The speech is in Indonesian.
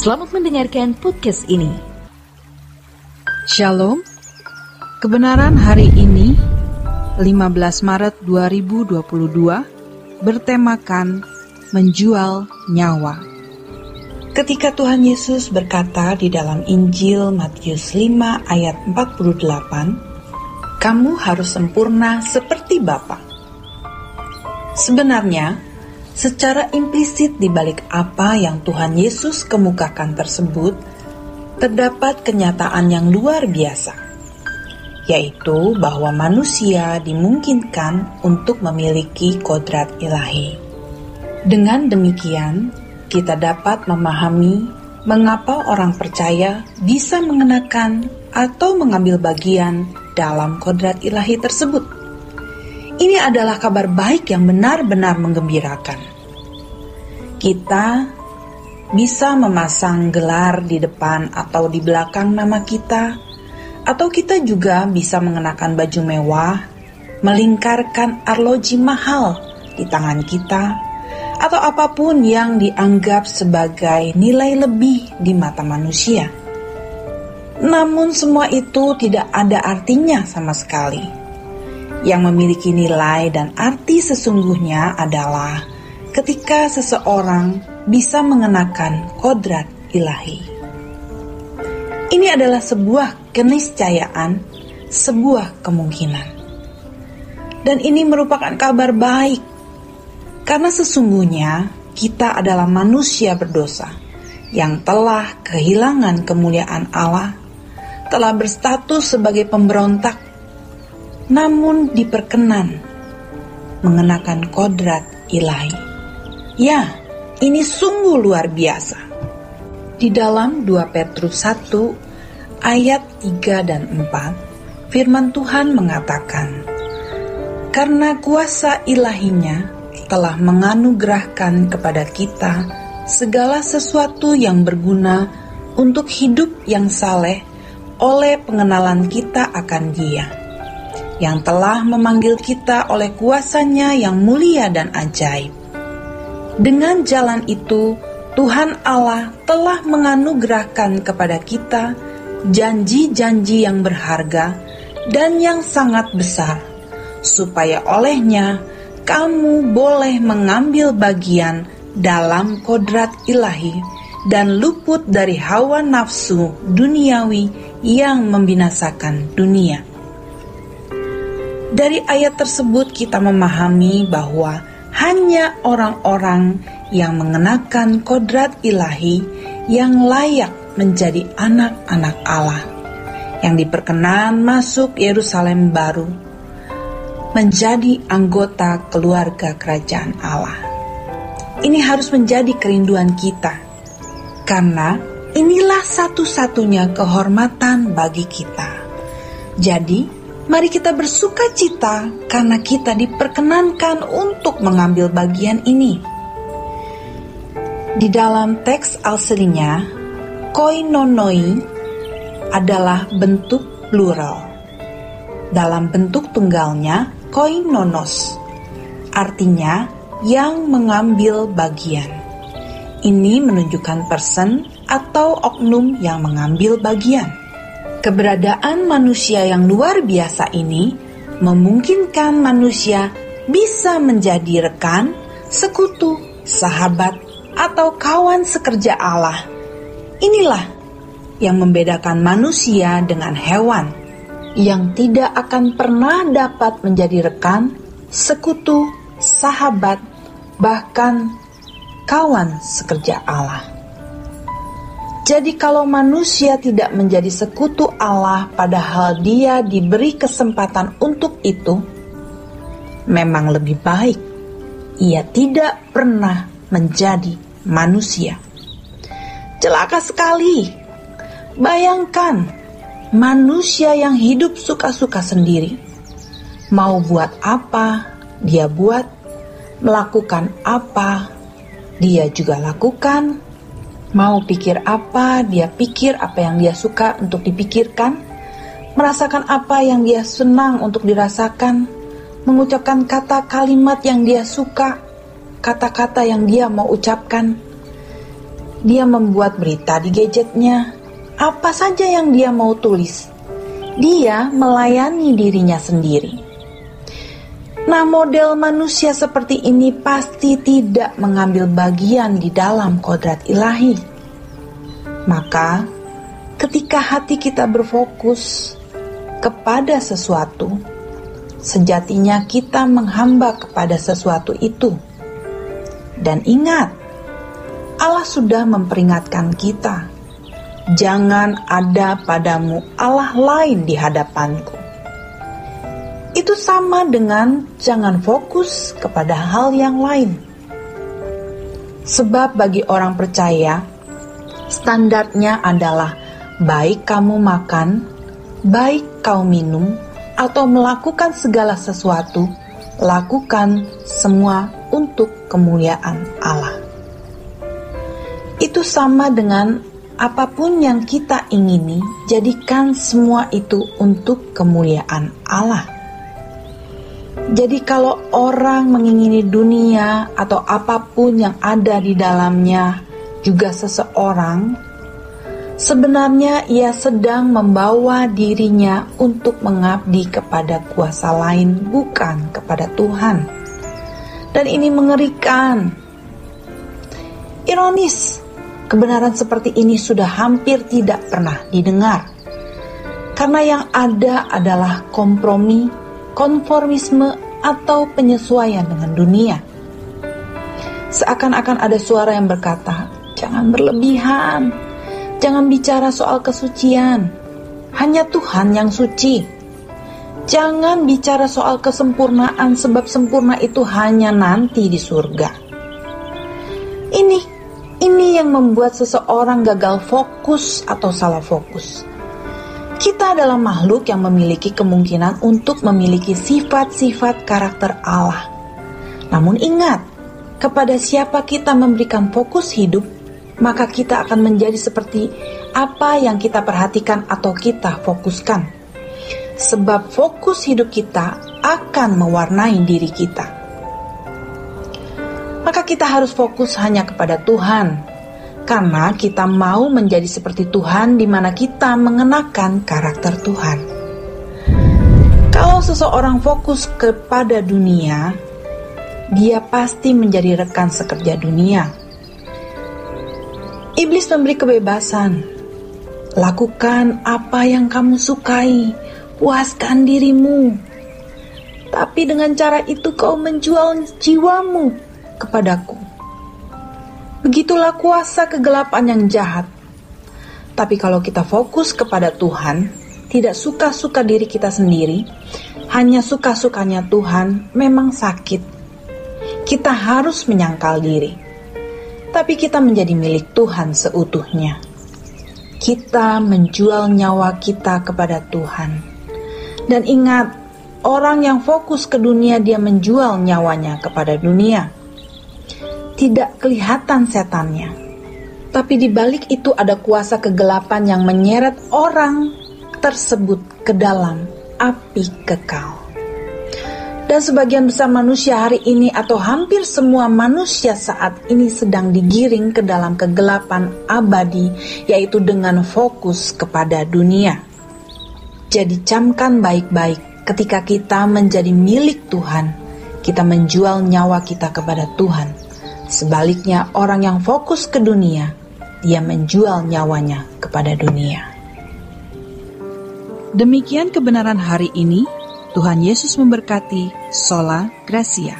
Selamat mendengarkan podcast ini. Shalom. Kebenaran hari ini 15 Maret 2022 bertemakan menjual nyawa. Ketika Tuhan Yesus berkata di dalam Injil Matius 5 ayat 48, "Kamu harus sempurna seperti Bapa." Sebenarnya, secara implisit di balik apa yang Tuhan Yesus kemukakan tersebut, terdapat kenyataan yang luar biasa, yaitu bahwa manusia dimungkinkan untuk memiliki kodrat ilahi. Dengan demikian, kita dapat memahami mengapa orang percaya bisa mengenakan atau mengambil bagian dalam kodrat ilahi tersebut. Ini adalah kabar baik yang benar-benar menggembirakan. Kita bisa memasang gelar di depan atau di belakang nama kita, atau kita juga bisa mengenakan baju mewah, melingkarkan arloji mahal di tangan kita, atau apapun yang dianggap sebagai nilai lebih di mata manusia. Namun semua itu tidak ada artinya sama sekali. Yang memiliki nilai dan arti sesungguhnya adalah ketika seseorang bisa mengenakan kodrat ilahi. Ini adalah sebuah keniscayaan, sebuah kemungkinan. Dan ini merupakan kabar baik, karena sesungguhnya kita adalah manusia berdosa yang telah kehilangan kemuliaan Allah, telah berstatus sebagai pemberontak, namun diperkenan mengenakan kodrat ilahi. Ya, ini sungguh luar biasa. Di dalam 2 Petrus 1 ayat 3 dan 4, firman Tuhan mengatakan, "Karena kuasa ilahinya telah menganugerahkan kepada kita segala sesuatu yang berguna untuk hidup yang saleh oleh pengenalan kita akan Dia, yang telah memanggil kita oleh kuasa-Nya yang mulia dan ajaib. Dengan jalan itu, Tuhan Allah telah menganugerahkan kepada kita janji-janji yang berharga dan yang sangat besar, supaya olehnya kamu boleh mengambil bagian dalam kodrat ilahi dan luput dari hawa nafsu duniawi yang membinasakan dunia." Dari ayat tersebut kita memahami bahwa hanya orang-orang yang mengenakan kodrat ilahi yang layak menjadi anak-anak Allah, yang diperkenan masuk Yerusalem baru, menjadi anggota keluarga kerajaan Allah. Ini harus menjadi kerinduan kita, karena inilah satu-satunya kehormatan bagi kita. Jadi, mari kita bersuka cita karena kita diperkenankan untuk mengambil bagian ini. Di dalam teks aslinya, koinonoi adalah bentuk plural. Dalam bentuk tunggalnya, koinonos, artinya yang mengambil bagian. Ini menunjukkan person atau oknum yang mengambil bagian. Keberadaan manusia yang luar biasa ini memungkinkan manusia bisa menjadi rekan, sekutu, sahabat, atau kawan sekerja Allah. Inilah yang membedakan manusia dengan hewan yang tidak akan pernah dapat menjadi rekan, sekutu, sahabat, bahkan kawan sekerja Allah. Jadi kalau manusia tidak menjadi sekutu Allah padahal dia diberi kesempatan untuk itu, memang lebih baik ia tidak pernah menjadi manusia. Celaka sekali. Bayangkan manusia yang hidup suka-suka sendiri. Mau buat apa, dia buat. Melakukan apa, dia juga lakukan. Mau pikir apa, dia pikir apa yang dia suka untuk dipikirkan, merasakan apa yang dia senang untuk dirasakan, mengucapkan kata kalimat yang dia suka, kata-kata yang dia mau ucapkan. Dia membuat berita di gadgetnya, apa saja yang dia mau tulis. Dia melayani dirinya sendiri. Nah, model manusia seperti ini pasti tidak mengambil bagian di dalam kodrat ilahi. Maka, ketika hati kita berfokus kepada sesuatu, sejatinya kita menghamba kepada sesuatu itu. Dan ingat, Allah sudah memperingatkan kita, jangan ada padamu Allah lain di hadapanku. Itu sama dengan jangan fokus kepada hal yang lain. Sebab bagi orang percaya, standarnya adalah baik kamu makan, baik kau minum, atau melakukan segala sesuatu, lakukan semua untuk kemuliaan Allah. Itu sama dengan apapun yang kita ingini, jadikan semua itu untuk kemuliaan Allah. Jadi kalau orang mengingini dunia atau apapun yang ada di dalamnya, juga seseorang, sebenarnya ia sedang membawa dirinya untuk mengabdi kepada kuasa lain, bukan kepada Tuhan. Dan ini mengerikan. Ironis, kebenaran seperti ini sudah hampir tidak pernah didengar. Karena yang ada adalah kompromi, konformisme, atau penyesuaian dengan dunia. Seakan-akan ada suara yang berkata, jangan berlebihan, jangan bicara soal kesucian, hanya Tuhan yang suci. Jangan bicara soal kesempurnaan, sebab sempurna itu hanya nanti di surga. Ini yang membuat seseorang gagal fokus atau salah fokus. Kita adalah makhluk yang memiliki kemungkinan untuk memiliki sifat-sifat karakter Allah. Namun ingat, kepada siapa kita memberikan fokus hidup, maka kita akan menjadi seperti apa yang kita perhatikan atau kita fokuskan. Sebab fokus hidup kita akan mewarnai diri kita. Maka kita harus fokus hanya kepada Tuhan. Karena kita mau menjadi seperti Tuhan di mana kita mengenakan karakter Tuhan. Kalau seseorang fokus kepada dunia, dia pasti menjadi rekan sekerja dunia. Iblis memberi kebebasan. Lakukan apa yang kamu sukai, puaskan dirimu. Tapi dengan cara itu kau menjual jiwamu kepadaku. Begitulah kuasa kegelapan yang jahat. Tapi kalau kita fokus kepada Tuhan, tidak suka-suka diri kita sendiri, hanya suka-sukanya Tuhan, memang sakit. Kita harus menyangkal diri. Tapi kita menjadi milik Tuhan seutuhnya. Kita menjual nyawa kita kepada Tuhan. Dan ingat, orang yang fokus ke dunia, dia menjual nyawanya kepada dunia. Tidak kelihatan setannya, tapi di balik itu ada kuasa kegelapan yang menyeret orang tersebut ke dalam api kekal. Dan sebagian besar manusia hari ini atau hampir semua manusia saat ini sedang digiring ke dalam kegelapan abadi, yaitu dengan fokus kepada dunia. Jadi camkan baik-baik, ketika kita menjadi milik Tuhan, kita menjual nyawa kita kepada Tuhan. Sebaliknya, orang yang fokus ke dunia, dia menjual nyawanya kepada dunia. Demikian kebenaran hari ini. Tuhan Yesus memberkati. Sola Gracia.